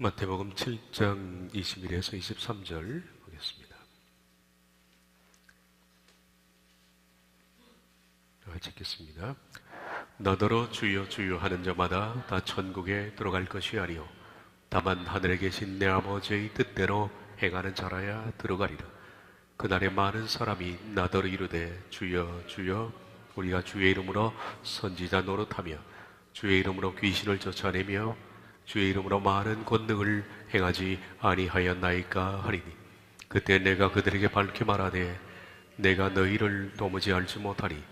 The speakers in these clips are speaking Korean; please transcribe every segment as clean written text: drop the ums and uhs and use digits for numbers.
마태복음 7장 21에서 23절 보겠습니다. 읽겠습니다. 너더러 주여 주여 하는 자마다 다 천국에 들어갈 것이 아니요 다만 하늘에 계신 내 아버지의 뜻대로 행하는 자라야 들어가리라. 그날에 많은 사람이 나더러 이르되 주여 주여 우리가 주의 이름으로 선지자 노릇하며 주의 이름으로 귀신을 쫓아내며 주의 이름으로 많은 권능을 행하지 아니하였나이까 하리니 그때 내가 그들에게 밝히 말하되 내가 너희를 도무지 알지 못하니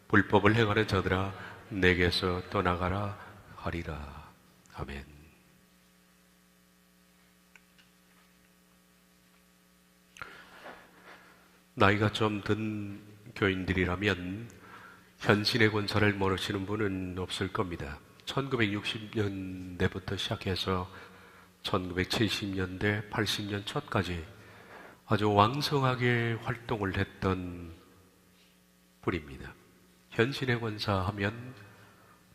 불법을 행하는 자들아 내게서 떠나가라 하리라. 아멘. 나이가 좀 든 교인들이라면 현신의 권사를 모르시는 분은 없을 겁니다. 1960년대부터 시작해서 1970년대, 80년 초까지 아주 왕성하게 활동을 했던 분입니다. 현신의 권사 하면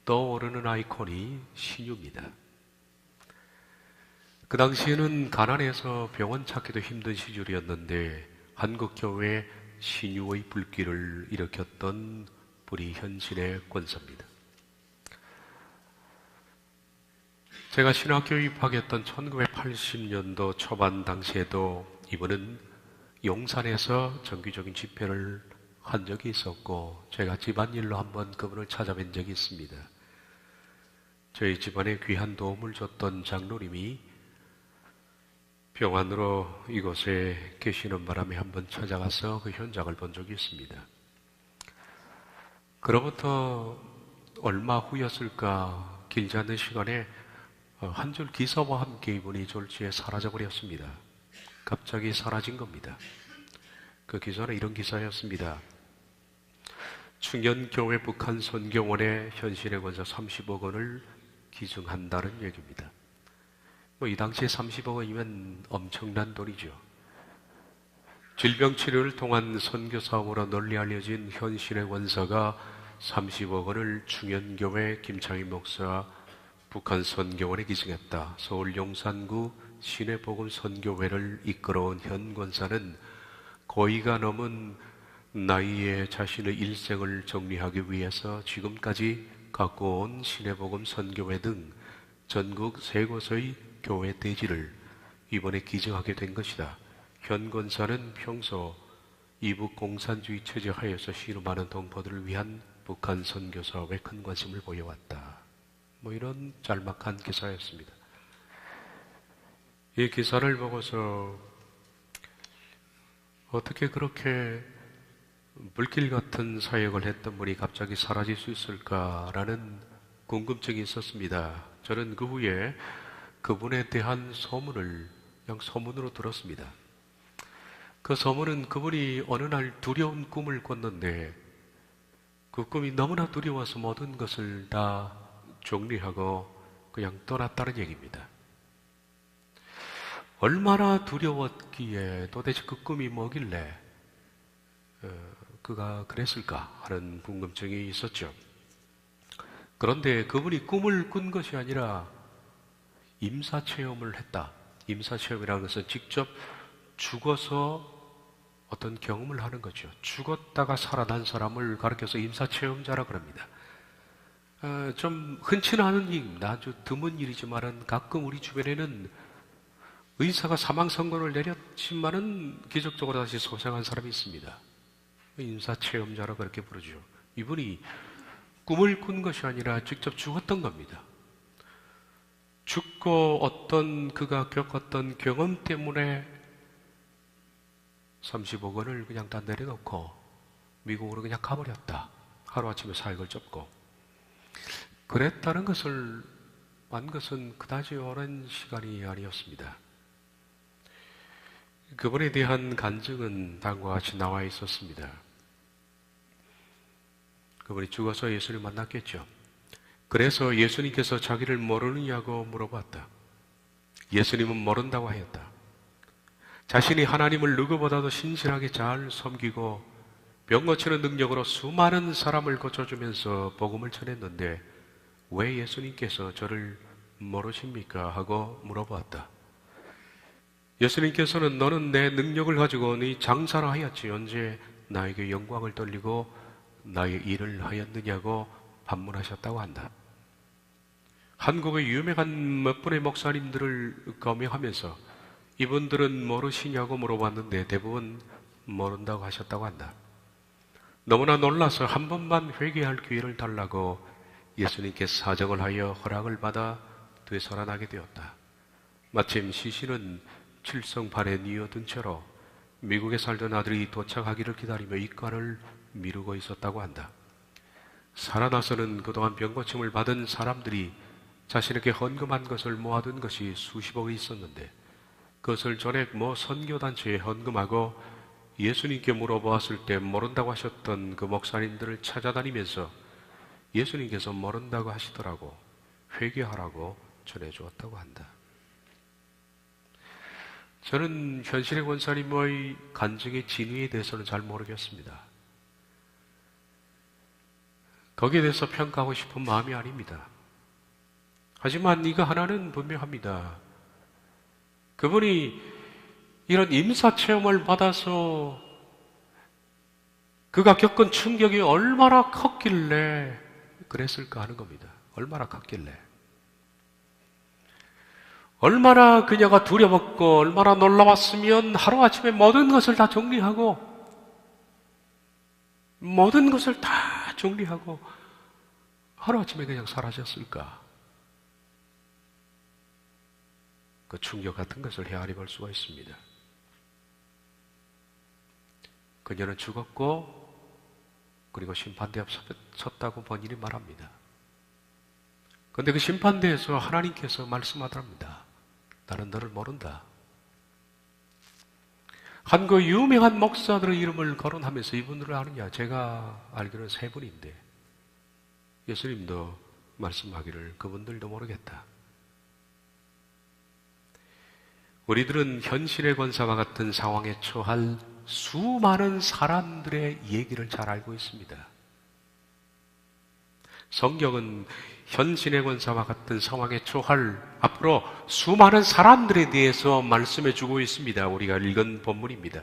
떠오르는 아이콘이 신유입니다. 그 당시에는 가난해서 병원 찾기도 힘든 시절이었는데 한국교회에 신유의 불길을 일으켰던 분이 현신의 권사입니다. 제가 신학교에 입학했던 1980년도 초반 당시에도 이분은 용산에서 정기적인 집회를 한 적이 있었고 제가 집안일로 한번 그분을 찾아뵌 적이 있습니다. 저희 집안에 귀한 도움을 줬던 장로님이 병환으로 이곳에 계시는 바람에 한번 찾아가서 그 현장을 본 적이 있습니다. 그로부터 얼마 후였을까 길지 않은 시간에 한 줄 기사와 함께 이분이 졸지에 사라져버렸습니다. 갑자기 사라진 겁니다. 그 기사는 이런 기사였습니다. 충현교회 북한선교원에 현신의 권사 30억 원을 기증한다는 얘기입니다. 이 당시에 30억 원이면 엄청난 돈이죠. 질병치료를 통한 선교사업으로 널리 알려진 현신의 권사가 30억 원을 충현교회 김창희 목사 북한 선교원에 기증했다. 서울 용산구 신해복음 선교회를 이끌어온 현 권사는 고의가 넘은 나이에 자신의 일생을 정리하기 위해서 지금까지 갖고 온 신해복음 선교회 등 전국 세 곳의 교회 대지를 이번에 기증하게 된 것이다. 현 권사는 평소 이북 공산주의 체제 하에서 씨름하는 동포들을 위한 북한 선교 사업에 큰 관심을 보여왔다. 이런 짤막한 기사였습니다. 이 기사를 보고서 어떻게 그렇게 물길 같은 사역을 했던 분이 갑자기 사라질 수 있을까라는 궁금증이 있었습니다. 저는 그 후에 그분에 대한 소문을 그냥 소문으로 들었습니다. 그 소문은 그분이 어느 날 두려운 꿈을 꿨는데 그 꿈이 너무나 두려워서 모든 것을 다 정리하고 그냥 떠났다는 얘기입니다. 얼마나 두려웠기에 도대체 그 꿈이 뭐길래 그가 그랬을까 하는 궁금증이 있었죠. 그런데 그분이 꿈을 꾼 것이 아니라 임사체험을 했다. 임사체험이라는 것은 직접 죽어서 어떤 경험을 하는 거죠. 죽었다가 살아난 사람을 가르쳐서 임사체험자라 그럽니다. 좀 흔치는 않은 일입니다. 아주 드문 일이지만 가끔 우리 주변에는 의사가 사망 선고를 내렸지만은 기적적으로 다시 소생한 사람이 있습니다. 임사체험자라 그렇게 부르죠. 이분이 꿈을 꾼 것이 아니라 직접 죽었던 겁니다. 죽고 어떤 그가 겪었던 경험 때문에 30억 원을 그냥 다 내려놓고 미국으로 그냥 가버렸다. 하루아침에 사역을 접고. 그랬다는 것을 만 것은 그다지 오랜 시간이 아니었습니다. 그분에 대한 간증은 다음과 같이 나와 있었습니다. 그분이 죽어서 예수를 만났겠죠. 그래서 예수님께서 자기를 모르느냐고 물어봤다. 예수님은 모른다고 하였다. 자신이 하나님을 누구보다도 신실하게 잘 섬기고 병 고치는 능력으로 수많은 사람을 고쳐주면서 복음을 전했는데 왜 예수님께서 저를 모르십니까? 하고 물어보았다. 예수님께서는 너는 내 능력을 가지고 네 장사를 하였지 언제 나에게 영광을 돌리고 나의 일을 하였느냐고 반문하셨다고 한다. 한국의 유명한 몇 분의 목사님들을 검역하면서 이분들은 모르시냐고 물어봤는데 대부분 모른다고 하셨다고 한다. 너무나 놀라서 한 번만 회개할 기회를 달라고 예수님께 사정을 하여 허락을 받아 되살아나게 되었다. 마침 시신은 칠성판에 뉘어둔 채로 미국에 살던 아들이 도착하기를 기다리며 입관을 미루고 있었다고 한다. 살아나서는 그동안 병고침을 받은 사람들이 자신에게 헌금한 것을 모아둔 것이 수십억이 있었는데 그것을 전에 모 선교단체에 헌금하고 예수님께 물어보았을 때 모른다고 하셨던 그 목사님들을 찾아다니면서 예수님께서 모른다고 하시더라고 회개하라고 전해주었다고 한다. 저는 현실의 권사님의 간증의 진위에 대해서는 잘 모르겠습니다. 거기에 대해서 평가하고 싶은 마음이 아닙니다. 하지만 이거 하나는 분명합니다. 그분이 이런 임사체험을 받아서 그가 겪은 충격이 얼마나 컸길래 그랬을까 하는 겁니다. 얼마나 컸길래. 얼마나 그녀가 두려웠고 얼마나 놀라웠으면 하루아침에 모든 것을 다 정리하고 모든 것을 다 정리하고 하루아침에 그냥 사라졌을까. 그 충격 같은 것을 헤아려 볼 수가 있습니다. 그녀는 죽었고 그리고 심판대에 섰다고 본인이 말합니다. 그런데 그 심판대에서 하나님께서 말씀하더랍니다. 나는 너를 모른다. 한 그 유명한 목사들의 이름을 거론하면서 이분들을 아느냐? 제가 알기로는 세 분인데 예수님도 말씀하기를 그분들도 모르겠다. 우리들은 현실의 권사와 같은 상황에 처할 수많은 사람들의 얘기를 잘 알고 있습니다. 성경은 현실의 권사와 같은 상황에 처할 앞으로 수많은 사람들에 대해서 말씀해 주고 있습니다. 우리가 읽은 본문입니다.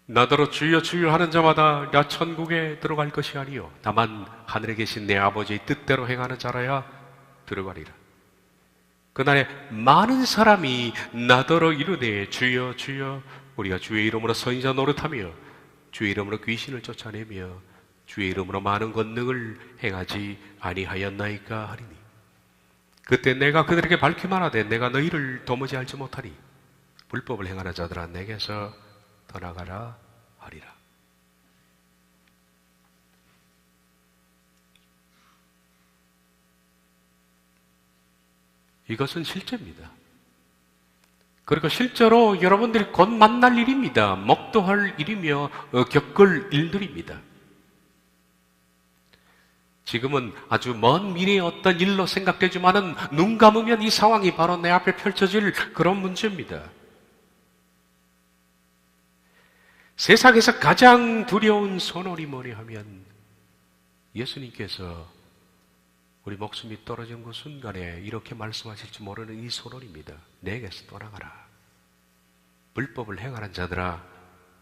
나더러 주여 주여 하는 자마다 나 천국에 들어갈 것이 아니요 다만 하늘에 계신 내 아버지의 뜻대로 행하는 자라야 들어가리라. 그날에 많은 사람이 나더러 이르되 주여 주여 우리가 주의 이름으로 선지자 노릇하며 주의 이름으로 귀신을 쫓아내며 주의 이름으로 많은 권능을 행하지 아니하였나이까 하리니 그때 내가 그들에게 밝히 말하되 내가 너희를 도무지 알지 못하니 불법을 행하는 자들아 내게서 떠나가라 하리라. 이것은 실제입니다. 그리고 실제로 여러분들이 곧 만날 일입니다. 목도할 일이며 겪을 일들입니다. 지금은 아주 먼 미래의 어떤 일로 생각되지만은 눈 감으면 이 상황이 바로 내 앞에 펼쳐질 그런 문제입니다. 세상에서 가장 두려운 선언이 뭐냐 하면 예수님께서 우리 목숨이 떨어진 그 순간에 이렇게 말씀하실지 모르는 이 선언입니다. 내게서 떠나가라. 불법을 행하는 자들아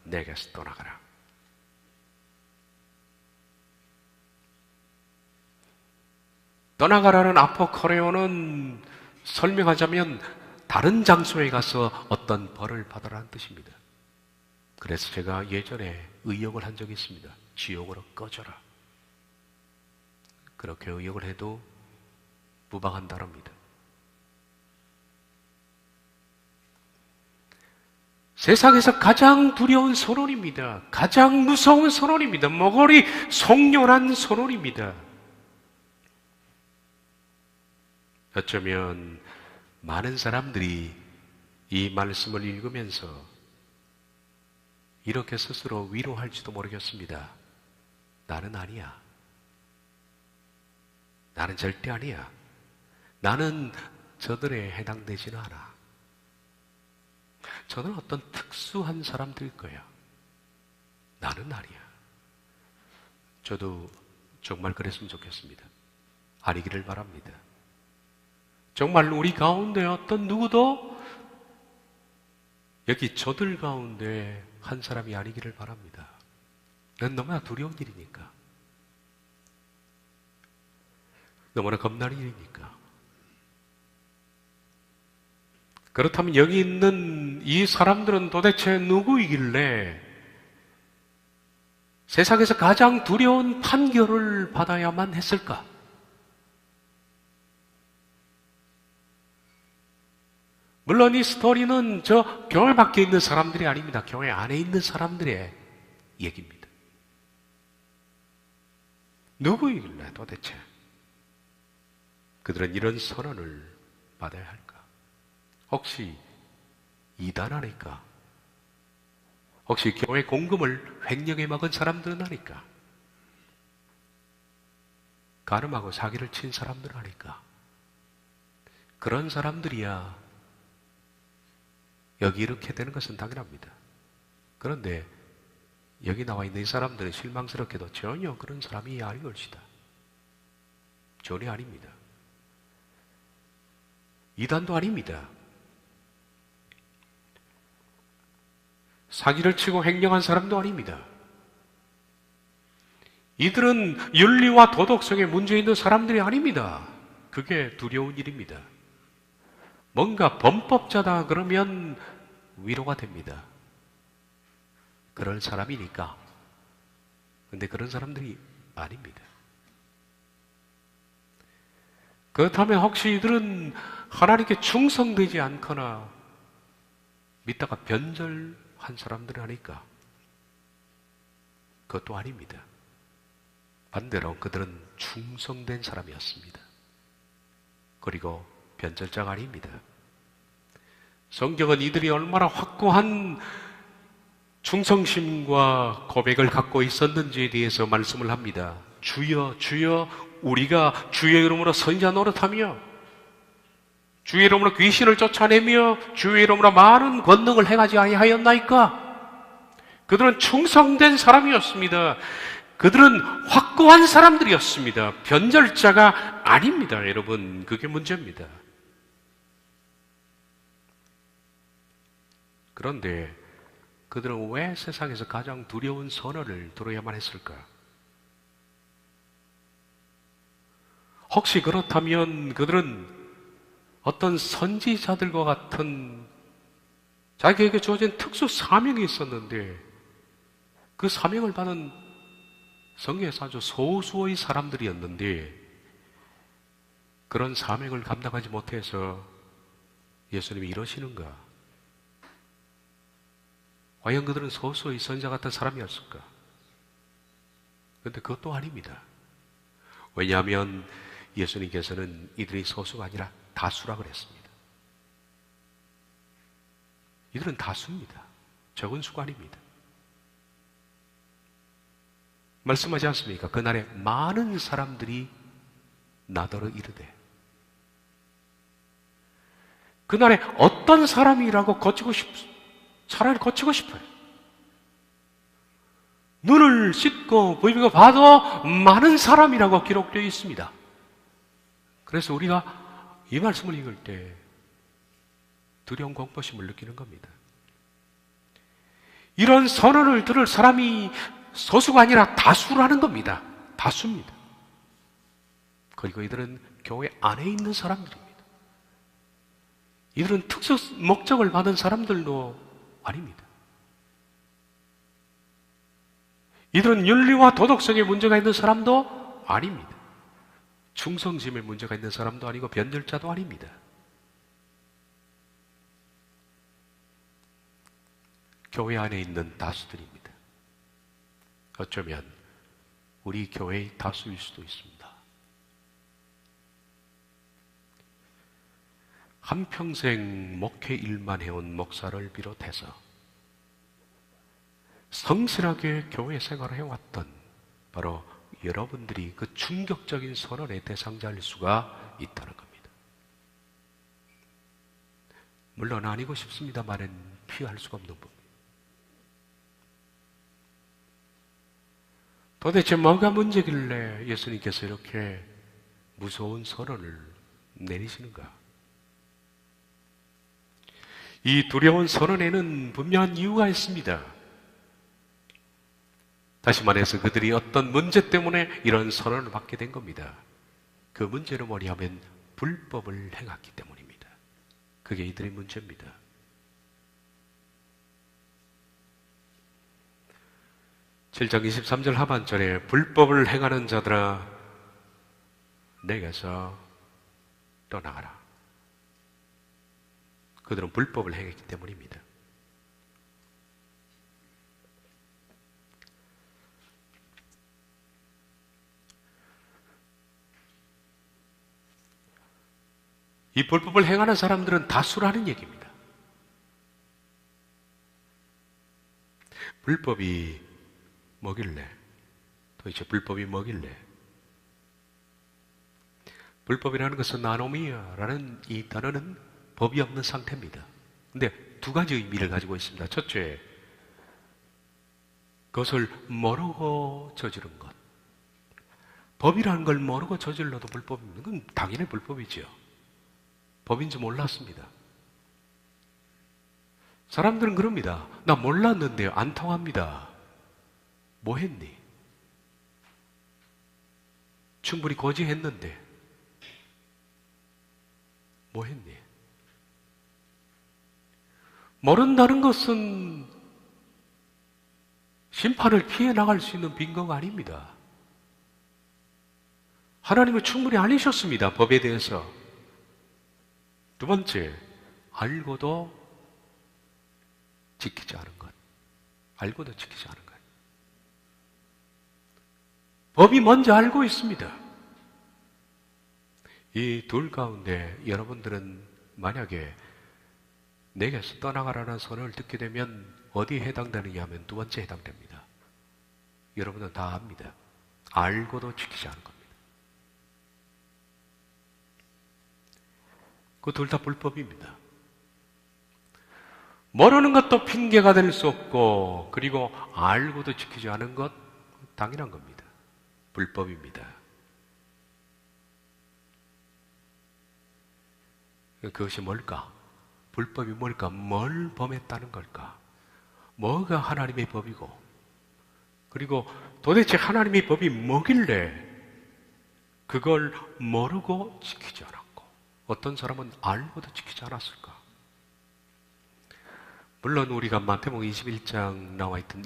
내게서 떠나가라. 떠나가라는 아포코레오는 설명하자면 다른 장소에 가서 어떤 벌을 받으라는 뜻입니다. 그래서 제가 예전에 의역을 한 적이 있습니다. 지옥으로 꺼져라. 그렇게 의역을 해도 무방한 단어입니다. 세상에서 가장 두려운 선언입니다. 가장 무서운 선언입니다. 모골이 속렬한 선언입니다. 어쩌면 많은 사람들이 이 말씀을 읽으면서 이렇게 스스로 위로할지도 모르겠습니다. 나는 아니야. 나는 절대 아니야. 나는 저들에 해당되지는 않아. 저는 어떤 특수한 사람들일 거야. 나는 아니야. 저도 정말 그랬으면 좋겠습니다. 아니기를 바랍니다. 정말 우리 가운데 어떤 누구도 여기 저들 가운데 한 사람이 아니기를 바랍니다. 그건 너무나 두려운 일이니까. 너무나 겁나는 일이니까. 그렇다면 여기 있는 이 사람들은 도대체 누구이길래 세상에서 가장 두려운 판결을 받아야만 했을까? 물론 이 스토리는 저 교회 밖에 있는 사람들이 아닙니다. 교회 안에 있는 사람들의 얘기입니다. 누구이길래 도대체 그들은 이런 선언을 받아야 할까? 혹시 이단 아닐까? 혹시 교회 공금을 횡령해 먹은 사람들은 아닐까? 가늠하고 사기를 친 사람들은 아닐까? 그런 사람들이야 여기 이렇게 되는 것은 당연합니다. 그런데 여기 나와 있는 이 사람들은 실망스럽게도 전혀 그런 사람이 아닐 것이다. 전혀 아닙니다. 이단도 아닙니다. 사기를 치고 횡령한 사람도 아닙니다. 이들은 윤리와 도덕성에 문제 있는 사람들이 아닙니다. 그게 두려운 일입니다. 뭔가 범법자다 그러면 위로가 됩니다. 그런 사람이니까. 근데 그런 사람들이 아닙니다. 그렇다면 혹시 이들은 하나님께 충성되지 않거나 믿다가 변절한 사람들은 아닐까? 그것도 아닙니다. 반대로 그들은 충성된 사람이었습니다. 그리고 변절자가 아닙니다. 성경은 이들이 얼마나 확고한 충성심과 고백을 갖고 있었는지에 대해서 말씀을 합니다. 주여 주여 우리가 주의 이름으로 선지자 노릇하며 주의 이름으로 귀신을 쫓아내며 주의 이름으로 많은 권능을 행하지 아니하였나이까? 그들은 충성된 사람이었습니다. 그들은 확고한 사람들이었습니다. 변절자가 아닙니다. 여러분, 그게 문제입니다. 그런데 그들은 왜 세상에서 가장 두려운 선언을 들어야만 했을까? 혹시 그렇다면 그들은 어떤 선지자들과 같은 자기에게 주어진 특수 사명이 있었는데 그 사명을 받은 성경에서 아주 소수의 사람들이었는데 그런 사명을 감당하지 못해서 예수님이 이러시는가? 과연 그들은 소수의 선지자 같은 사람이었을까? 그런데 그것도 아닙니다. 왜냐하면 예수님께서는 이들이 소수가 아니라 다수라 그랬습니다. 이들은 다수입니다. 적은 수가 아닙니다. 말씀하지 않습니까? 그날에 많은 사람들이 나더러 이르되 그날에 어떤 사람이라고 차라리 고치고 싶어요. 눈을 씻고 보이고 봐도 많은 사람이라고 기록되어 있습니다. 그래서 우리가 이 말씀을 읽을 때 두려운 공포심을 느끼는 겁니다. 이런 선언을 들을 사람이 소수가 아니라 다수라는 겁니다. 다수입니다. 그리고 이들은 교회 안에 있는 사람들입니다. 이들은 특수 목적을 받은 사람들도 아닙니다. 이들은 윤리와 도덕성에 문제가 있는 사람도 아닙니다. 충성심에 문제가 있는 사람도 아니고 변절자도 아닙니다. 교회 안에 있는 다수들입니다. 어쩌면 우리 교회의 다수일 수도 있습니다. 한평생 목회 일만 해온 목사를 비롯해서 성실하게 교회 생활을 해왔던 바로 여러분들이 그 충격적인 선언의 대상자일 수가 있다는 겁니다. 물론 아니고 싶습니다만은 피할 수가 없는 부분. 도대체 뭐가 문제길래 예수님께서 이렇게 무서운 선언을 내리시는가? 이 두려운 선언에는 분명한 이유가 있습니다. 다시 말해서 그들이 어떤 문제 때문에 이런 선언을 받게 된 겁니다. 그 문제는 뭐냐면 불법을 행했기 때문입니다. 그게 이들의 문제입니다. (7장 23절) 하반절에 불법을 행하는 자들아 내게서 떠나가라. 그들은 불법을 행했기 때문입니다. 이 불법을 행하는 사람들은 다수라는 얘기입니다. 불법이 뭐길래? 도대체 불법이 뭐길래? 불법이라는 것은 아노미아라는 이 단어는 법이 없는 상태입니다. 근데 두 가지 의미를 가지고 있습니다. 첫째, 그것을 모르고 저지른 것. 법이라는 걸 모르고 저질러도 불법입니다. 그건 당연히 불법이죠. 법인지 몰랐습니다. 사람들은 그럽니다. 나 몰랐는데요. 안 통합니다. 뭐 했니? 충분히 고지했는데 뭐 했니? 모른다는 것은 심판을 피해 나갈 수 있는 빈거가 아닙니다. 하나님은 충분히 알리셨습니다. 법에 대해서. 두 번째, 알고도 지키지 않은 것. 알고도 지키지 않은 것. 법이 먼저 알고 있습니다. 이 둘 가운데 여러분들은 만약에 내게서 떠나가라는 선언을 듣게 되면 어디에 해당되느냐 하면 두 번째에 해당됩니다. 여러분은 다 압니다. 알고도 지키지 않은 겁니다. 그 둘 다 불법입니다. 모르는 것도 핑계가 될 수 없고, 그리고 알고도 지키지 않은 것 당연한 겁니다. 불법입니다. 그것이 뭘까? 불법이 뭘까? 뭘 범했다는 걸까? 뭐가 하나님의 법이고, 그리고 도대체 하나님의 법이 뭐길래 그걸 모르고 지키지 않았고, 어떤 사람은 알고도 지키지 않았을까? 물론 우리가 마태복음 21장 나와 있던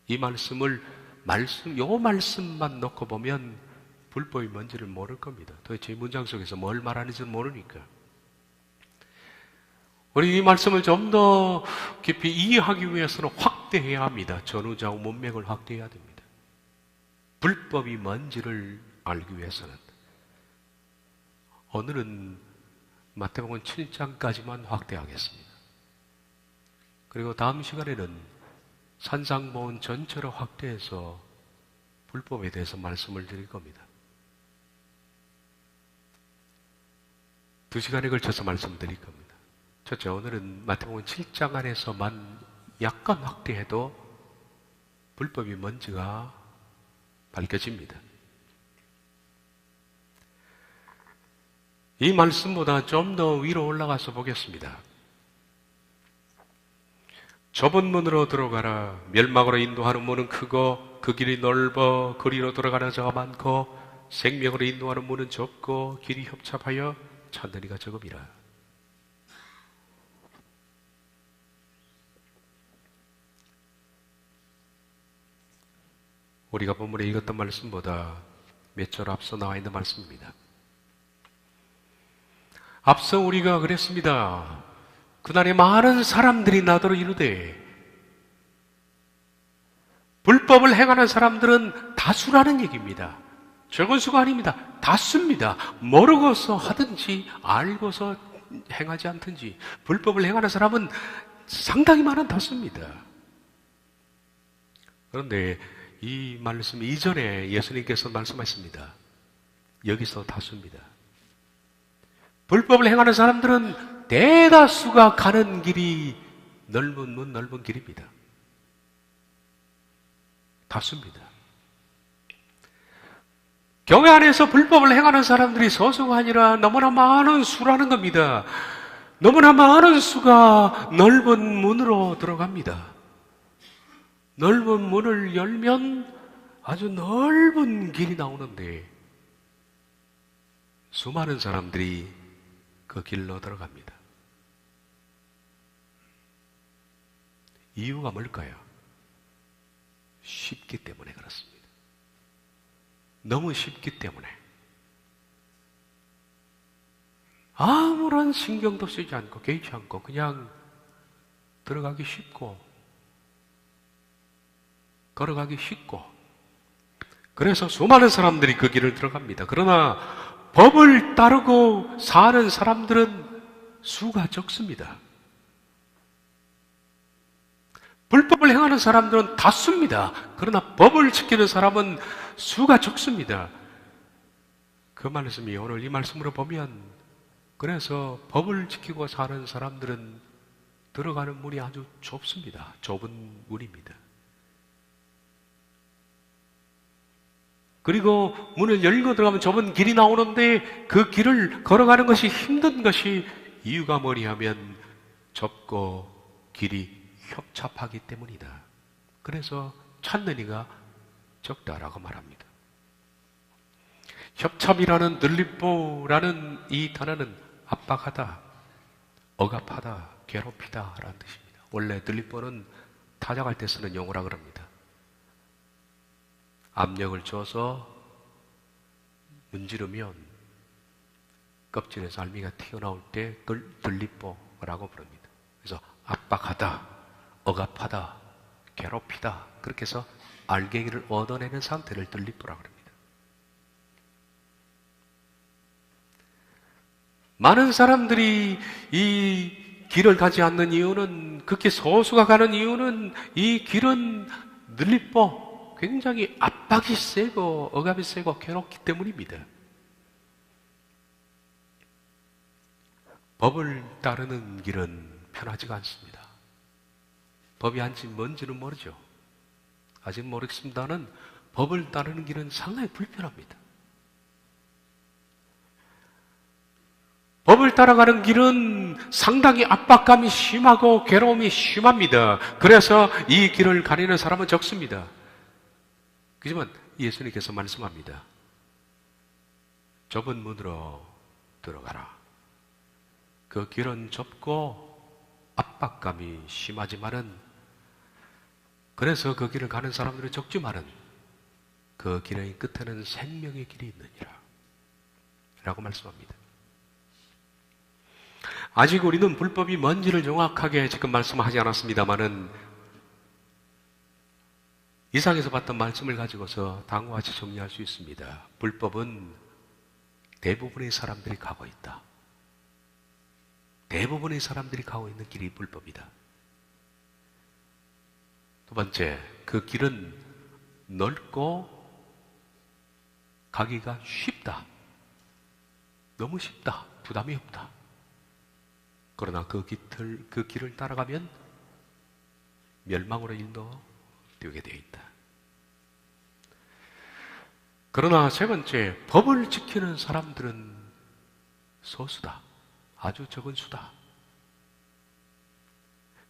이 말씀을 요 말씀만 놓고 보면 불법이 뭔지를 모를 겁니다. 도대체 이 문장 속에서 뭘 말하는지는 모르니까. 우리 이 말씀을 좀 더 깊이 이해하기 위해서는 확대해야 합니다. 전후좌우 문맥을 확대해야 됩니다. 불법이 뭔지를 알기 위해서는. 오늘은 마태복음 7장까지만 확대하겠습니다. 그리고 다음 시간에는 산상보훈 전체를 확대해서 불법에 대해서 말씀을 드릴 겁니다. 2시간에 걸쳐서 말씀드릴 겁니다. 첫째, 오늘은 마태복음 7장 안에서만 약간 확대해도 불법이 뭔지가 밝혀집니다. 이 말씀보다 좀 더 위로 올라가서 보겠습니다. 좁은 문으로 들어가라. 멸망으로 인도하는 문은 크고 그 길이 넓어 그리로 들어가는 자가 많고 생명으로 인도하는 문은 좁고 길이 협착하여 찾는 이가 적음이라. 우리가 본문에 읽었던 말씀보다 몇 절 앞서 나와 있는 말씀입니다. 앞서 우리가 그랬습니다. 그날에 많은 사람들이 나더러 이르되, 불법을 행하는 사람들은 다수라는 얘기입니다. 적은 수가 아닙니다. 다수입니다. 모르고서 하든지 알고서 행하지 않든지 불법을 행하는 사람은 상당히 많은 다수입니다. 그런데 이 말씀 이전에 예수님께서 말씀하십니다. 여기서 다수입니다. 불법을 행하는 사람들은 대다수가 가는 길이 넓은 문, 넓은 길입니다. 다수입니다. 교회 안에서 불법을 행하는 사람들이 소수가 아니라 너무나 많은 수라는 겁니다. 너무나 많은 수가 넓은 문으로 들어갑니다. 넓은 문을 열면 아주 넓은 길이 나오는데 수많은 사람들이 그 길로 들어갑니다. 이유가 뭘까요? 쉽기 때문에 그렇습니다. 너무 쉽기 때문에. 아무런 신경도 쓰지 않고 개의치 않고 그냥 들어가기 쉽고 걸어가기 쉽고 그래서 수많은 사람들이 그 길을 들어갑니다. 그러나 법을 따르고 사는 사람들은 수가 적습니다. 불법을 행하는 사람들은 다수입니다. 그러나 법을 지키는 사람은 수가 적습니다. 그 말씀이 오늘 이 말씀으로 보면 그래서 법을 지키고 사는 사람들은 들어가는 문이 아주 좁습니다. 좁은 문입니다. 그리고 문을 열고 들어가면 좁은 길이 나오는데 그 길을 걸어가는 것이 힘든 것이 이유가 뭐냐 하면 좁고 길이 협잡하기 때문이다. 그래서 찾는 이가 적다라고 말합니다. 협잡이라는 늘립보라는 이 단어는 압박하다, 억압하다, 괴롭히다 라는 뜻입니다. 원래 늘립보는 타작할 때 쓰는 용어라 그럽니다. 압력을 줘서 문지르면 껍질에서 알미가 튀어나올 때 들립보라고 부릅니다. 그래서 압박하다, 억압하다, 괴롭히다 그렇게 해서 알갱이를 얻어내는 상태를 들립보라고 합니다. 많은 사람들이 이 길을 가지 않는 이유는 극히 소수가 가는 이유는 이 길은 늘립보 굉장히 압박이 세고 억압이 세고 괴롭기 때문입니다. 법을 따르는 길은 편하지가 않습니다. 법이 아직 뭔지는 모르죠. 아직 모르겠습니다는 법을 따르는 길은 상당히 불편합니다. 법을 따라가는 길은 상당히 압박감이 심하고 괴로움이 심합니다. 그래서 이 길을 가리는 사람은 적습니다. 그렇지만 예수님께서 말씀합니다. 좁은 문으로 들어가라. 그 길은 좁고 압박감이 심하지만은 그래서 그 길을 가는 사람들은 적지만은 그 길의 끝에는 생명의 길이 있느니라 라고 말씀합니다. 아직 우리는 불법이 뭔지를 정확하게 지금 말씀하지 않았습니다만은 이상에서 봤던 말씀을 가지고서 다음과 같이 정리할 수 있습니다. 불법은 대부분의 사람들이 가고 있다. 대부분의 사람들이 가고 있는 길이 불법이다. 두 번째, 그 길은 넓고 가기가 쉽다. 너무 쉽다. 부담이 없다. 그러나 그 길을 따라가면 멸망으로 인도되게 되어 있다. 그러나 세 번째, 법을 지키는 사람들은 소수다. 아주 적은 수다.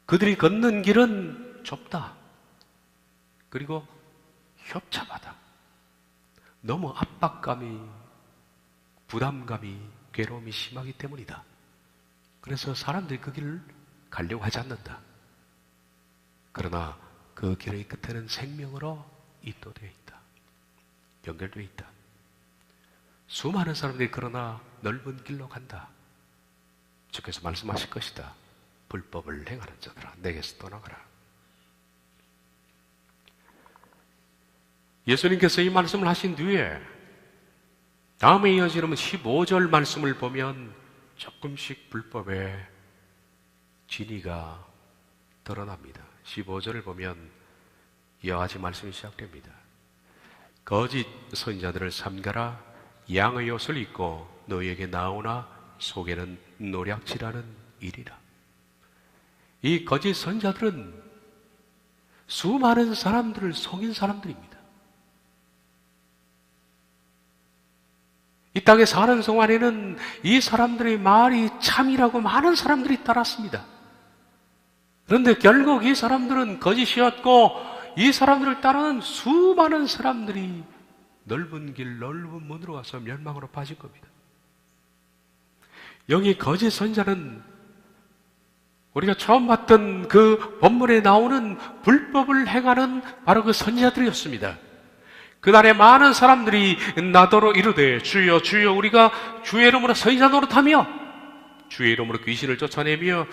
그들이 걷는 길은 좁다. 그리고 협잡하다. 너무 압박감이, 부담감이, 괴로움이 심하기 때문이다. 그래서 사람들이 그 길을 가려고 하지 않는다. 그러나 그 길의 끝에는 생명으로 입도되어 있다. 연결되어 있다. 수많은 사람들이 그러나 넓은 길로 간다. 주께서 말씀하실 것이다. 불법을 행하는 자들아, 내게서 떠나가라. 예수님께서 이 말씀을 하신 뒤에 다음에 이어지는 15절 말씀을 보면 조금씩 불법의 진위가 드러납니다. 15절을 보면 이와 같이 말씀이 시작됩니다. 거짓 선지자들을 삼가라. 양의 옷을 입고 너희에게 나오나 속에는 노략질하는 일이라. 이 거짓 선지자들은 수많은 사람들을 속인 사람들입니다. 이 땅에 사는 동안에는 이 사람들의 말이 참이라고 많은 사람들이 따랐습니다. 그런데 결국 이 사람들은 거짓이었고 이 사람들을 따르는 수많은 사람들이 넓은 길, 넓은 문으로 와서 멸망으로 빠진 겁니다. 여기 거짓 선지자는 우리가 처음 봤던 그 본문에 나오는 불법을 행하는 바로 그 선지자들이었습니다. 그날에 많은 사람들이 나더러 이르되 주여 주여 우리가 주의 이름으로 선지자 노릇하며 주의 이름으로 귀신을 쫓아내며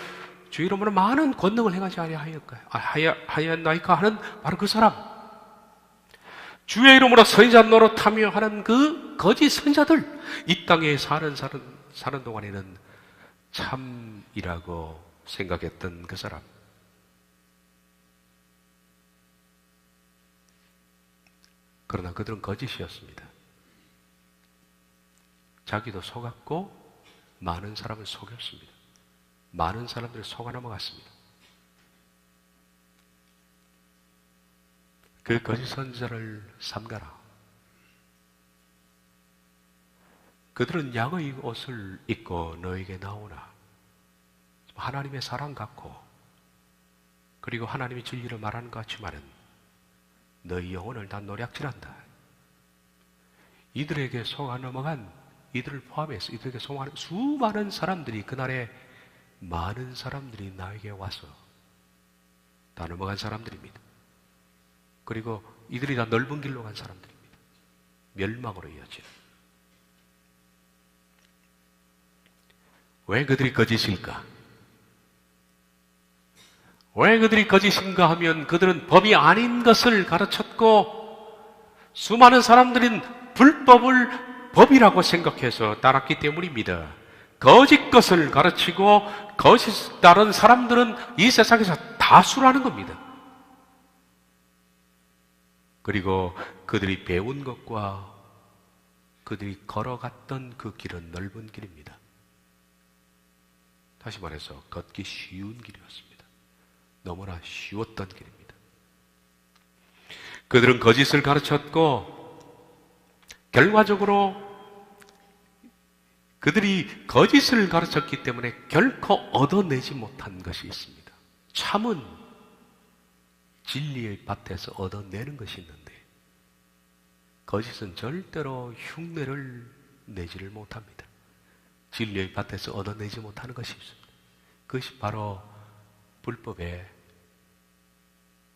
주의 이름으로 많은 권능을 행하지 아니하였나이까 하는 바로 그 사람, 주의 이름으로 선지자 노릇하며 하는 그 거짓 선지자들, 이 땅에 사는 동안에는 참이라고 생각했던 그 사람. 그러나 그들은 거짓이었습니다. 자기도 속았고 많은 사람을 속였습니다. 많은 사람들을 속아 넘어갔습니다. 그 거짓 선지자를 삼가라. 그들은 양의 옷을 입고 너에게 나오나 하나님의 사랑 갖고 그리고 하나님의 진리를 말하는 것 같지만은 너희 영혼을 다 노략질한다. 이들에게 속아 넘어간, 이들을 포함해서 이들에게 속아는 수많은 사람들이, 그날에 많은 사람들이 나에게 와서 다 넘어간 사람들입니다. 그리고 이들이 다 넓은 길로 간 사람들입니다. 멸망으로 이어지는. 왜 그들이 거짓일까? 왜 그들이 거짓인가 하면 그들은 법이 아닌 것을 가르쳤고 수많은 사람들은 불법을 법이라고 생각해서 따랐기 때문입니다. 거짓 것을 가르치고 거짓 따른 사람들은 이 세상에서 다수라는 겁니다. 그리고 그들이 배운 것과 그들이 걸어갔던 그 길은 넓은 길입니다. 다시 말해서 걷기 쉬운 길이었습니다. 너무나 쉬웠던 길입니다. 그들은 거짓을 가르쳤고 결과적으로 그들이 거짓을 가르쳤기 때문에 결코 얻어내지 못한 것이 있습니다. 참은 진리의 밭에서 얻어내는 것이 있는데 거짓은 절대로 흉내를 내지를 못합니다. 진리의 밭에서 얻어내지 못하는 것이 있습니다. 그것이 바로 불법의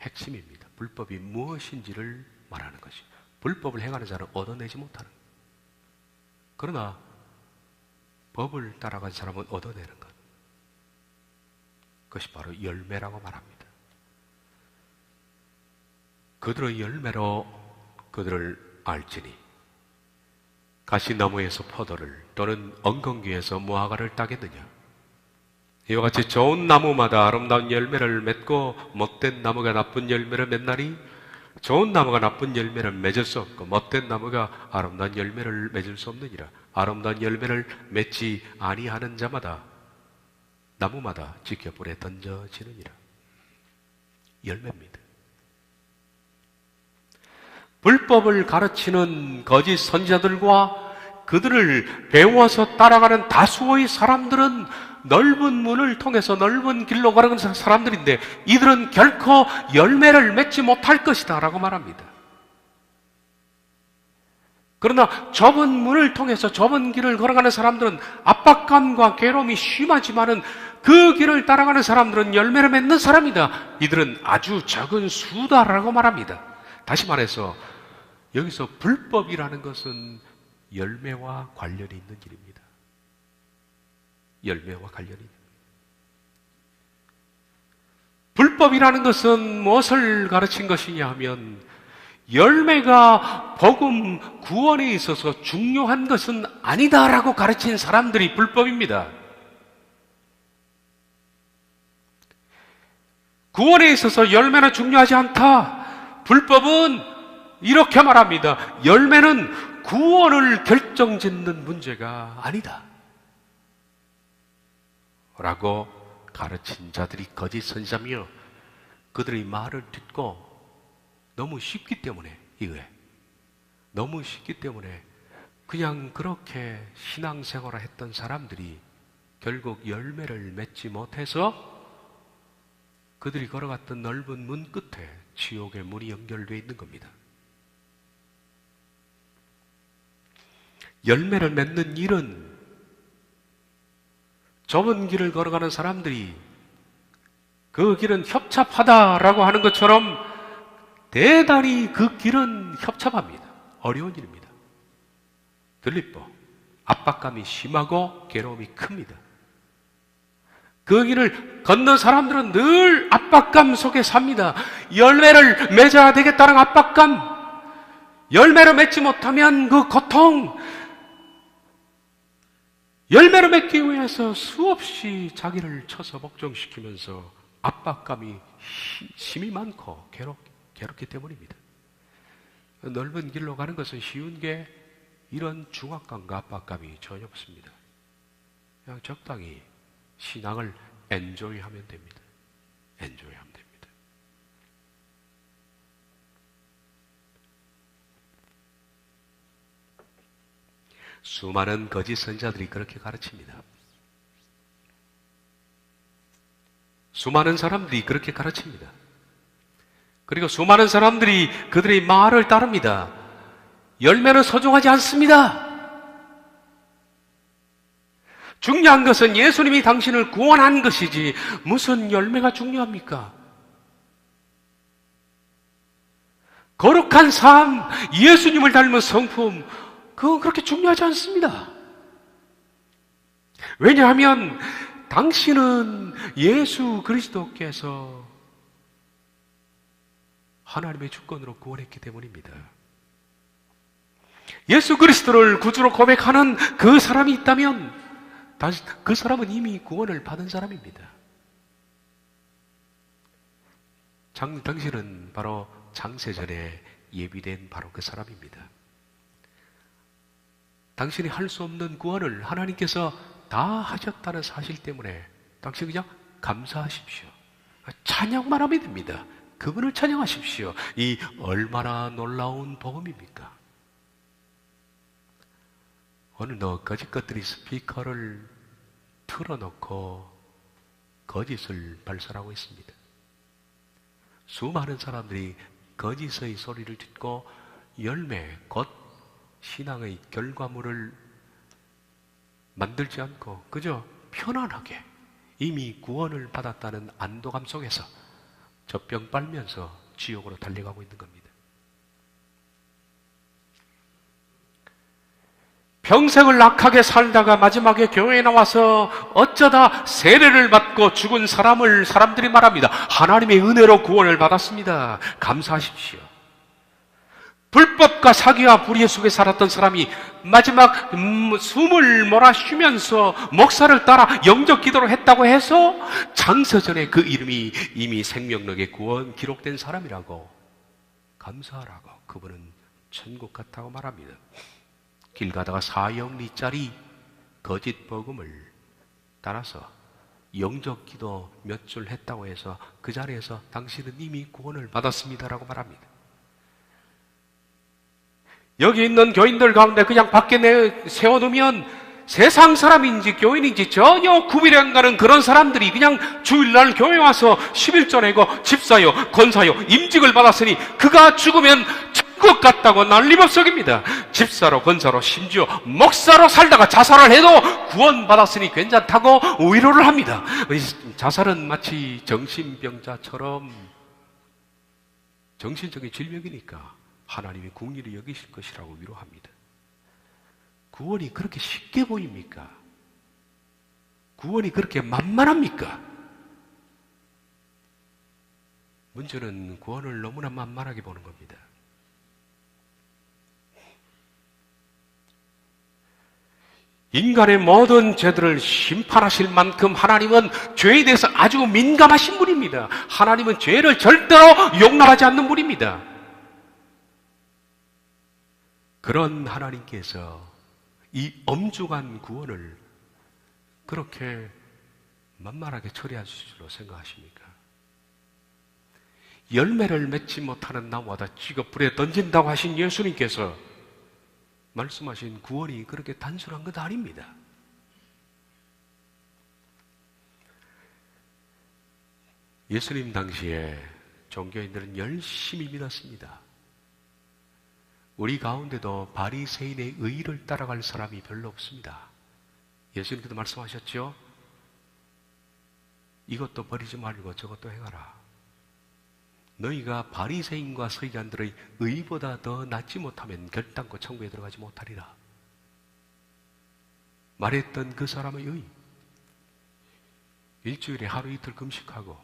핵심입니다. 불법이 무엇인지를 말하는 것이죠. 불법을 행하는 자는 얻어내지 못하는 것. 그러나 법을 따라간 사람은 얻어내는 것. 그것이 바로 열매라고 말합니다. 그들의 열매로 그들을 알지니 가시나무에서 포도를 또는 엉겅퀴에서 무화과를 따겠느냐. 이와 같이 좋은 나무마다 아름다운 열매를 맺고 못된 나무가 나쁜 열매를 맺나니 좋은 나무가 나쁜 열매를 맺을 수 없고 못된 나무가 아름다운 열매를 맺을 수 없느니라. 아름다운 열매를 맺지 아니하는 자마다 나무마다 지켜 불에 던져지느니라. 열매입니다. 불법을 가르치는 거짓 선지자들과 그들을 배워서 따라가는 다수의 사람들은 넓은 문을 통해서 넓은 길로 걸어가는 사람들인데 이들은 결코 열매를 맺지 못할 것이다 라고 말합니다. 그러나 좁은 문을 통해서 좁은 길을 걸어가는 사람들은 압박감과 괴로움이 심하지만은 그 길을 따라가는 사람들은 열매를 맺는 사람이다. 이들은 아주 적은 수다라고 말합니다. 다시 말해서 여기서 불법이라는 것은 열매와 관련이 있는 일입니다. 열매와 관련이 있는 일입니다. 불법이라는 것은 무엇을 가르친 것이냐 하면 열매가 복음 구원에 있어서 중요한 것은 아니다라고 가르친 사람들이 불법입니다. 구원에 있어서 열매는 중요하지 않다. 불법은 이렇게 말합니다. 열매는 구원을 결정짓는 문제가 아니다. 라고 가르친 자들이 거짓 선지자며 그들의 말을 듣고 너무 쉽기 때문에 이거에 너무 쉽기 때문에 그냥 그렇게 신앙생활을 했던 사람들이 결국 열매를 맺지 못해서 그들이 걸어갔던 넓은 문 끝에 지옥의 문이 연결되어 있는 겁니다. 열매를 맺는 일은 좁은 길을 걸어가는 사람들이 그 길은 협잡하다라고 하는 것처럼 대단히 그 길은 협잡합니다. 어려운 일입니다. 들립보, 압박감이 심하고 괴로움이 큽니다. 그 길을 걷는 사람들은 늘 압박감 속에 삽니다. 열매를 맺어야 되겠다는 압박감, 열매를 맺지 못하면 그 고통, 열매를 맺기 위해서 수없이 자기를 쳐서 복종시키면서 압박감이 힘이 많고 괴롭기 때문입니다. 넓은 길로 가는 것은 쉬운 게 이런 중압감과 압박감이 전혀 없습니다. 그냥 적당히 신앙을 엔조이하면 됩니다. 엔조이하면 됩니다. 수많은 거짓 선지자들이 그렇게 가르칩니다. 수많은 사람들이 그렇게 가르칩니다. 그리고 수많은 사람들이 그들의 말을 따릅니다. 열매는 소중하지 않습니다. 중요한 것은 예수님이 당신을 구원한 것이지 무슨 열매가 중요합니까? 거룩한 삶, 예수님을 닮은 성품, 그건 그렇게 중요하지 않습니다. 왜냐하면 당신은 예수 그리스도께서 하나님의 주권으로 구원했기 때문입니다. 예수 그리스도를 구주로 고백하는 그 사람이 있다면 그 사람은 이미 구원을 받은 사람입니다. 당신은 바로 장세전에 예비된 바로 그 사람입니다. 당신이 할 수 없는 구원을 하나님께서 다 하셨다는 사실 때문에 당신 그냥 감사하십시오. 찬양만 하면 됩니다. 그분을 찬양하십시오. 이 얼마나 놀라운 복음입니까? 어느 거짓 것들이 스피커를 틀어놓고 거짓을 발설하고 있습니다. 수많은 사람들이 거짓의 소리를 듣고 열매, 곧 신앙의 결과물을 만들지 않고 그저 편안하게 이미 구원을 받았다는 안도감 속에서 젖병 빨면서 지옥으로 달려가고 있는 겁니다. 평생을 악하게 살다가 마지막에 교회에 나와서 어쩌다 세례를 받고 죽은 사람들이 말합니다. 하나님의 은혜로 구원을 받았습니다. 감사하십시오. 불법과 사기와 불의 속에 살았던 사람이 마지막 숨을 몰아쉬면서 목사를 따라 영적 기도를 했다고 해서 장서전에 그 이름이 이미 생명록에 구원 기록된 사람이라고 감사하라고 그분은 천국 같다고 말합니다. 길 가다가 4영리짜리 거짓 복음을 따라서 영적 기도 몇 줄 했다고 해서 그 자리에서 당신은 이미 구원을 받았습니다라고 말합니다. 여기 있는 교인들 가운데 그냥 밖에 세워두면 세상 사람인지 교인인지 전혀 구별이 안 가는 그런 사람들이 그냥 주일날 교회 와서 11조 내고 집사요, 권사요, 임직을 받았으니 그가 죽으면 천국 같다고 난리법석입니다. 집사로, 권사로, 심지어 목사로 살다가 자살을 해도 구원받았으니 괜찮다고 위로를 합니다. 자살은 마치 정신병자처럼 정신적인 질병이니까 하나님이 긍휼히 여기실 것이라고 위로합니다. 구원이 그렇게 쉽게 보입니까? 구원이 그렇게 만만합니까? 문제는 구원을 너무나 만만하게 보는 겁니다. 인간의 모든 죄들을 심판하실 만큼 하나님은 죄에 대해서 아주 민감하신 분입니다. 하나님은 죄를 절대로 용납하지 않는 분입니다. 그런 하나님께서 이 엄중한 구원을 그렇게 만만하게 처리하실 줄로 생각하십니까? 열매를 맺지 못하는 나무마다 찍어 불에 던진다고 하신 예수님께서 말씀하신 구원이 그렇게 단순한 것 아닙니다. 예수님 당시에 종교인들은 열심히 믿었습니다. 우리 가운데도 바리새인의 의를 따라갈 사람이 별로 없습니다. 예수님께도 말씀하셨죠? 이것도 버리지 말고 저것도 행하라. 너희가 바리새인과 서기관들의 의보다 더 낫지 못하면 결단코 천국에 들어가지 못하리라. 말했던 그 사람의 의, 일주일에 하루 이틀 금식하고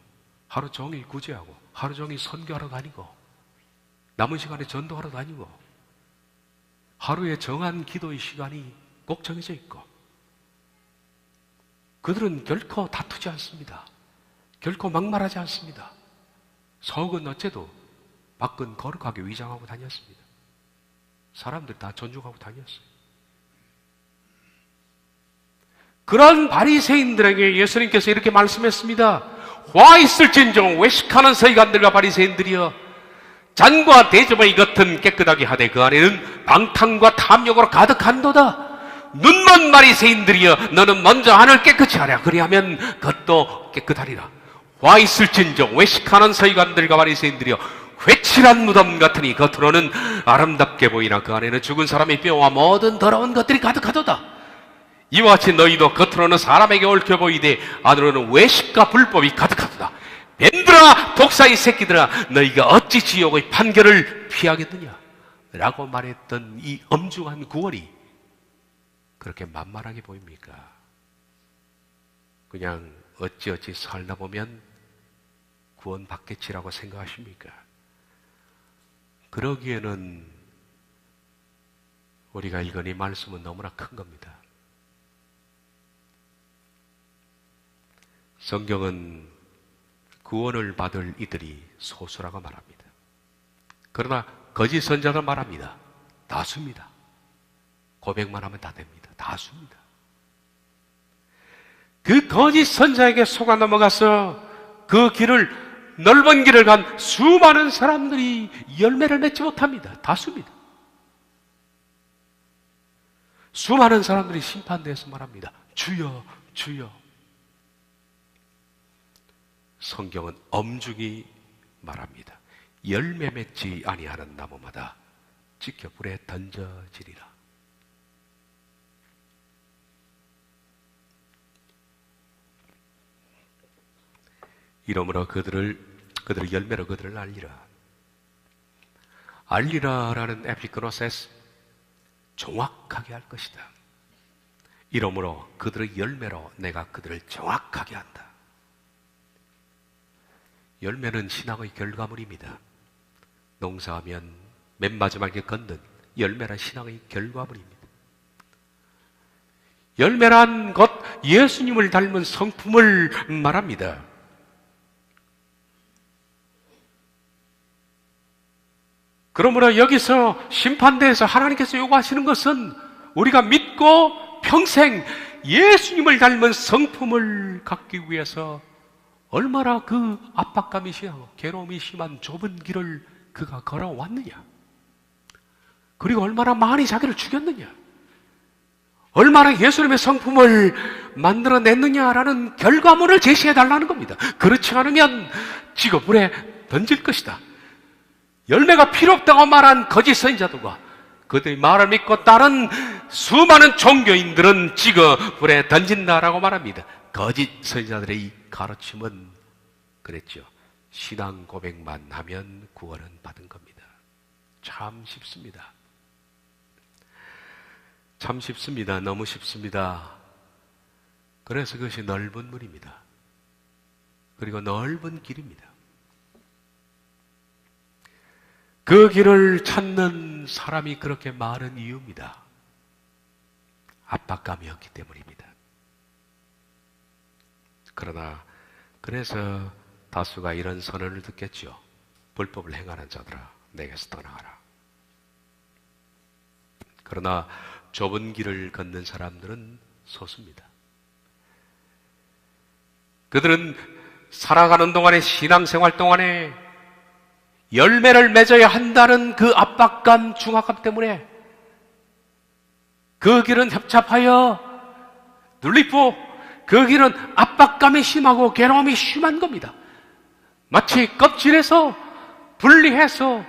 하루 종일 구제하고 하루 종일 선교하러 다니고 남은 시간에 전도하러 다니고 하루에 정한 기도의 시간이 꼭 정해져 있고, 그들은 결코 다투지 않습니다. 결코 막말하지 않습니다. 속은 어째도 밖은 거룩하게 위장하고 다녔습니다. 사람들 다 존중하고 다녔어요. 그런 바리새인들에게 예수님께서 이렇게 말씀했습니다. 화 있을진정 외식하는 서기관들과 바리새인들이여, 잔과 대접의 겉은 깨끗하게 하되 그 안에는 방탕과 탐욕으로 가득한도다. 눈먼 바리새인들이여, 너는 먼저 안을 깨끗이 하라. 그리하면 겉도 깨끗하리라. 화 있을진정 외식하는 서기관들과 바리새인들이여, 회칠한 무덤 같으니 겉으로는 아름답게 보이나 그 안에는 죽은 사람의 뼈와 모든 더러운 것들이 가득하도다. 이와 같이 너희도 겉으로는 사람에게 옳게 보이되 안으로는 외식과 불법이 가득하도다. 뱀들아, 독사의 새끼들아, 너희가 어찌 지옥의 판결을 피하겠느냐? 라고 말했던 이 엄중한 구원이 그렇게 만만하게 보입니까? 그냥 어찌어찌 살다 보면 구원 받겠지라고 생각하십니까? 그러기에는 우리가 읽은 이 말씀은 너무나 큰 겁니다. 성경은 구원을 받을 이들이 소수라고 말합니다. 그러나 거짓 선자들 말합니다. 다수입니다. 고백만 하면 다 됩니다. 다수입니다. 그 거짓 선자에게 속아 넘어가서 그 길을, 넓은 길을 간 수많은 사람들이 열매를 맺지 못합니다. 다수입니다. 수많은 사람들이 심판대에서 말합니다. 주여, 주여. 성경은 엄중히 말합니다. 열매 맺지 아니하는 나무마다 찢겨 불에 던져지리라. 이러므로 그들의 열매로 그들을 알리라. 알리라라는 에피크노세스, 정확하게 할 것이다. 이러므로 그들의 열매로 내가 그들을 정확하게 한다. 열매는 신앙의 결과물입니다. 농사하면 맨 마지막에 걷는 열매란 신앙의 결과물입니다. 열매란 것, 예수님을 닮은 성품을 말합니다. 그러므로 여기서 심판대에서 하나님께서 요구하시는 것은 우리가 믿고 평생 예수님을 닮은 성품을 갖기 위해서 얼마나 그 압박감이 심하고 괴로움이 심한 좁은 길을 그가 걸어왔느냐, 그리고 얼마나 많이 자기를 죽였느냐, 얼마나 예수님의 성품을 만들어냈느냐라는 결과물을 제시해달라는 겁니다. 그렇지 않으면 지구 불에 던질 것이다. 열매가 필요 없다고 말한 거짓 선지자들과 그들의 말을 믿고 따른 수많은 종교인들은 지구 불에 던진다라고 말합니다. 거짓 선지자들의 가르침은 그랬죠. 신앙 고백만 하면 구원은 받은 겁니다. 참 쉽습니다. 참 쉽습니다. 너무 쉽습니다. 그래서 그것이 넓은 물입니다. 그리고 넓은 길입니다. 그 길을 찾는 사람이 그렇게 많은 이유입니다. 압박감이 없기 때문입니다. 그러나 그래서 다수가 이런 선언을 듣겠죠. 불법을 행하는 자들아, 내게서 떠나가라. 그러나 좁은 길을 걷는 사람들은 소수입니다. 그들은 살아가는 동안에, 신앙생활 동안에 열매를 맺어야 한다는 그 압박감, 중압감 때문에 그 길은 협잡하여 눌리고 그 길은 압박감이 심하고 괴로움이 심한 겁니다. 마치 껍질에서 분리해서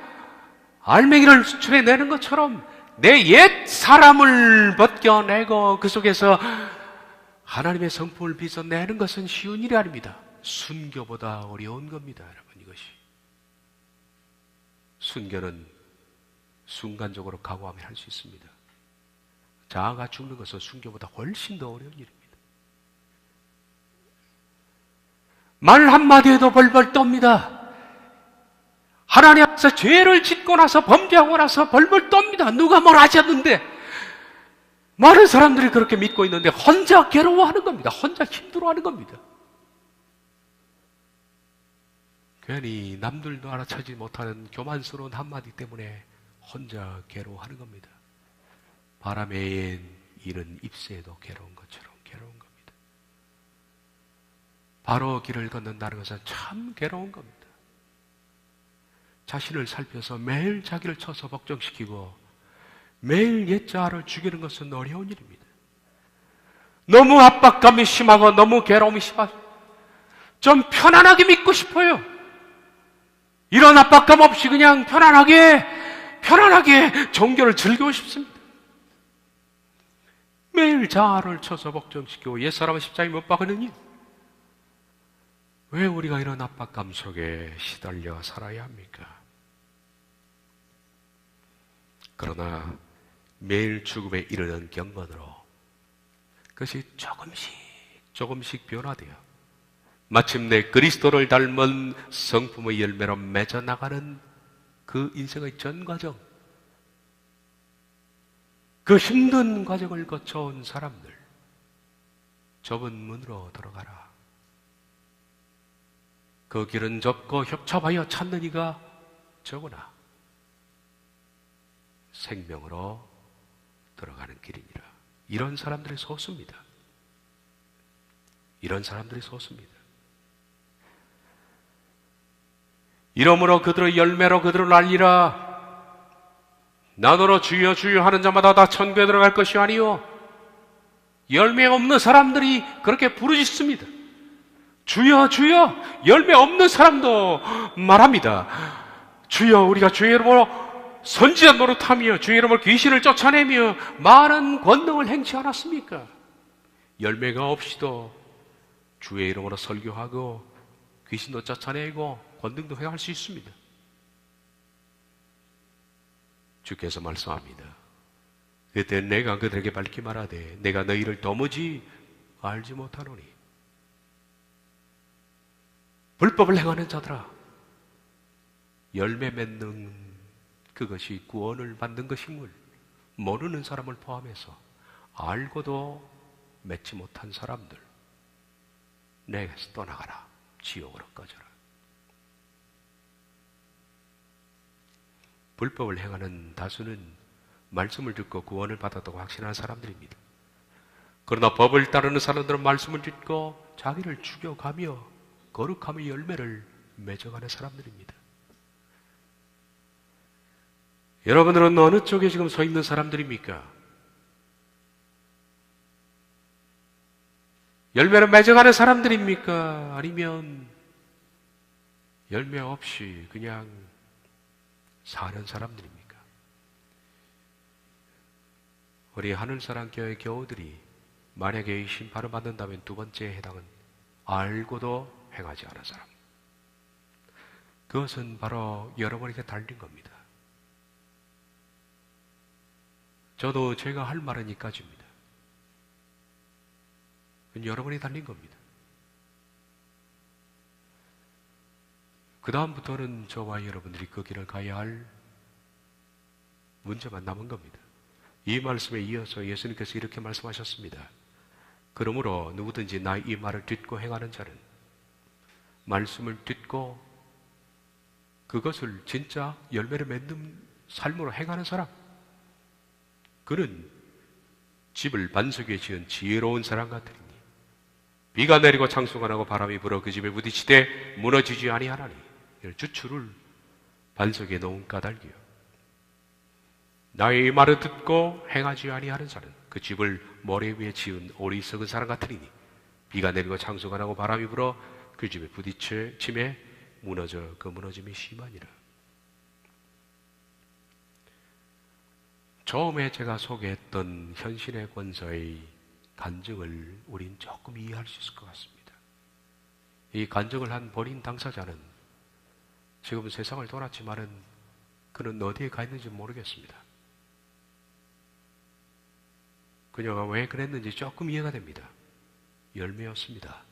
알맹이를 수출해내는 것처럼 내 옛 사람을 벗겨내고 그 속에서 하나님의 성품을 빚어내는 것은 쉬운 일이 아닙니다. 순교보다 어려운 겁니다, 여러분. 이것이 순교는 순간적으로 각오하면 할 수 있습니다. 자아가 죽는 것은 순교보다 훨씬 더 어려운 일입니다. 말 한마디에도 벌벌 떱니다. 하나님 앞에서 죄를 짓고 나서 범죄하고 나서 벌벌 떱니다. 누가 뭘 하셨는데. 많은 사람들이 그렇게 믿고 있는데 혼자 괴로워하는 겁니다. 혼자 힘들어하는 겁니다. 괜히 남들도 알아차지 못하는 교만스러운 한마디 때문에 혼자 괴로워하는 겁니다. 바람에 이른 잎새도 괴로운 것처럼 괴로운 겁니다. 바로 길을 걷는다는 것은 참 괴로운 겁니다. 자신을 살펴서 매일 자기를 쳐서 걱정시키고 매일 옛자아를 죽이는 것은 어려운 일입니다. 너무 압박감이 심하고 너무 괴로움이 심하고 좀 편안하게 믿고 싶어요. 이런 압박감 없이 그냥 편안하게 종교를 즐기고 싶습니다. 매일 자아를 쳐서 걱정시키고 옛사람은 십자가에 못 박으느니 왜 우리가 이런 압박감 속에 시달려 살아야 합니까? 그러나 매일 죽음에 이르는 경건으로 그것이 조금씩 변화되어 마침내 그리스도를 닮은 성품의 열매로 맺어 나가는 그 인생의 전 과정, 그 힘든 과정을 거쳐온 사람들, 좁은 문으로 들어가라. 그 길은 좁고 협잡하여 찾는 이가 적으나 생명으로 들어가는 길이니라. 이런 사람들이 소수입니다. 이런 사람들이 소수입니다. 이러므로 그들의 열매로 그들을 알리라. 나더러 주여 주여 하는 자마다 다 천국에 들어갈 것이 아니요. 열매 없는 사람들이 그렇게 부르짖습니다. 주여 주여. 열매 없는 사람도 말합니다. 주여, 우리가 주의 이름으로 선지자 노릇하며 주의 이름으로 귀신을 쫓아내며 많은 권능을 행치 않았습니까? 열매가 없이도 주의 이름으로 설교하고 귀신도 쫓아내고 권능도 행할 수 있습니다. 주께서 말씀합니다. 그때 내가 그들에게 밝히 말하되 내가 너희를 도무지 알지 못하노니 불법을 행하는 자들아, 열매 맺는 그것이 구원을 받는 것임을 모르는 사람을 포함해서 알고도 맺지 못한 사람들, 내게서 떠나가라. 지옥으로 꺼져라. 불법을 행하는 다수는 말씀을 듣고 구원을 받았다고 확신하는 사람들입니다. 그러나 법을 따르는 사람들은 말씀을 듣고 자기를 죽여가며 거룩함의 열매를 맺어가는 사람들입니다. 여러분들은 어느 쪽에 지금 서 있는 사람들입니까? 열매를 맺어가는 사람들입니까? 아니면 열매 없이 그냥 사는 사람들입니까? 우리 하늘사랑교회 교우들이 만약에 이 심판을 받는다면 두 번째 해당은 알고도 행하지 않은 사람. 그것은 바로 여러분에게 달린 겁니다. 저도 제가 할 말은 이까지입니다. 그건 여러분이 달린 겁니다. 그 다음부터는 저와 여러분들이 그 길을 가야 할 문제만 남은 겁니다. 이 말씀에 이어서 예수님께서 이렇게 말씀하셨습니다. 그러므로 누구든지 나의 이 말을 듣고 행하는 자는, 말씀을 듣고 그것을 진짜 열매를 맺는 삶으로 행하는 사람, 그는 집을 반석 위에 지은 지혜로운 사람 같으니 비가 내리고 창수가 나고 바람이 불어 그 집에 부딪히되 무너지지 아니하나니. 주추를 반석에 놓은 까닭이요. 나의 이 말을 듣고 행하지 아니하는 자는 그 집을 모래 위에 지은 어리석은 사람 같으리니 비가 내리고 창수가 나고 바람이 불어 그 집에 부딪혀 침에 무너져 그 무너짐이 심하니라. 처음에 제가 소개했던 현신의 권서의 간증을 우린 조금 이해할 수 있을 것 같습니다. 이 간증을 한 본인 당사자는 지금 세상을 떠났지만은 그는 어디에 가 있는지 모르겠습니다. 그녀가 왜 그랬는지 조금 이해가 됩니다. 열매였습니다.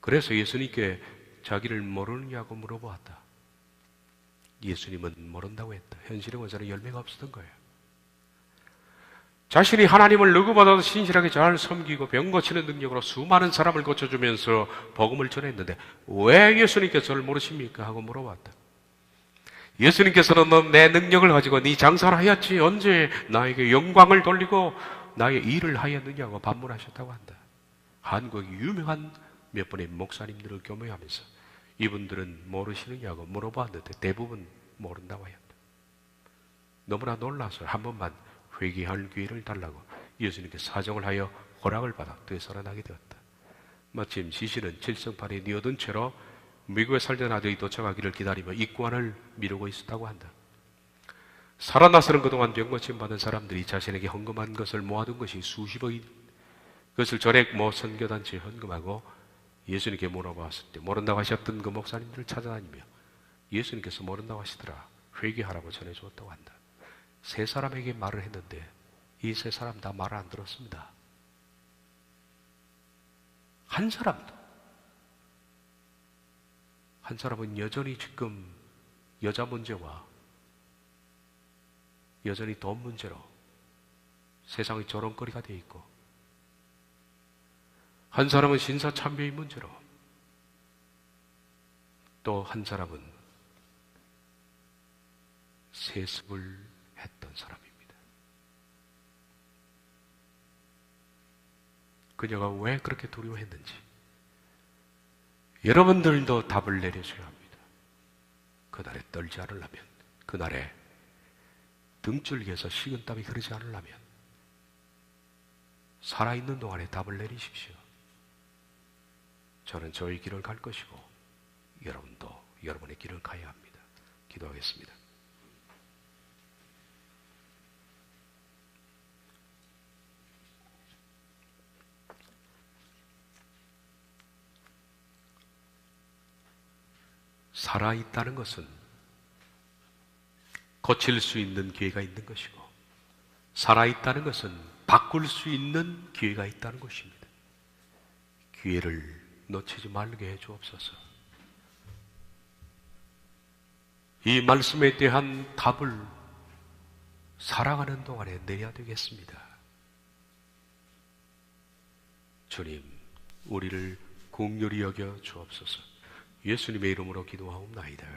그래서 예수님께 자기를 모르느냐고 물어보았다. 예수님은 모른다고 했다. 현실의 권세는 열매가 없었던 거예요. 자신이 하나님을 느그보다도 신실하게 잘 섬기고 병 고치는 능력으로 수많은 사람을 고쳐주면서 복음을 전했는데 왜 예수님께서 저를 모르십니까? 하고 물어봤다. 예수님께서는 너 내 능력을 가지고 네 장사를 하였지 언제 나에게 영광을 돌리고 나의 일을 하였느냐고 반문하셨다고 한다. 한국의 유명한 몇 분의 목사님들을 교묘하면서 이분들은 모르시느냐고 물어봤는데 대부분 모른다고 하였다. 너무나 놀라서 한 번만 회개할 기회를 달라고 예수님께 사정을 하여 허락을 받아 되살아나게 되었다. 마침 지시는 칠성팔이 뉘어둔 채로 미국에 살던 아들이 도착하기를 기다리며 입관을 미루고 있었다고 한다. 살아나서는 그동안 병고침 받은 사람들이 자신에게 헌금한 것을 모아둔 것이 수십억인 그것을 전액 선교단체에 헌금하고 예수님께 물어봤을 때 모른다고 하셨던 그 목사님들을 찾아다니며 예수님께서 모른다고 하시더라 회개하라고 전해주었다고 한다. 세 사람에게 말을 했는데 이 세 사람 다 말을 안 들었습니다. 한 사람은 여전히 지금 여자 문제와 여전히 돈 문제로 세상의 조롱거리가 되어 있고 한 사람은 신사참배의 문제로 또 한 사람은 세습을 했던 사람입니다. 그녀가 왜 그렇게 두려워했는지 여러분들도 답을 내려줘야 합니다. 그날에 떨지 않으려면, 그날에 등줄기에서 식은땀이 흐르지 않으려면 살아있는 동안에 답을 내리십시오. 저는 저의 길을 갈 것이고 여러분도 여러분의 길을 가야 합니다. 기도하겠습니다. 살아있다는 것은 고칠 수 있는 기회가 있는 것이고 살아있다는 것은 바꿀 수 있는 기회가 있다는 것입니다. 기회를 놓치지 말게 해 주옵소서. 이 말씀에 대한 답을 살아가는 동안에 내려야 되겠습니다. 주님, 우리를 긍휼히 여겨 주옵소서. 예수님의 이름으로 기도하옵나이다.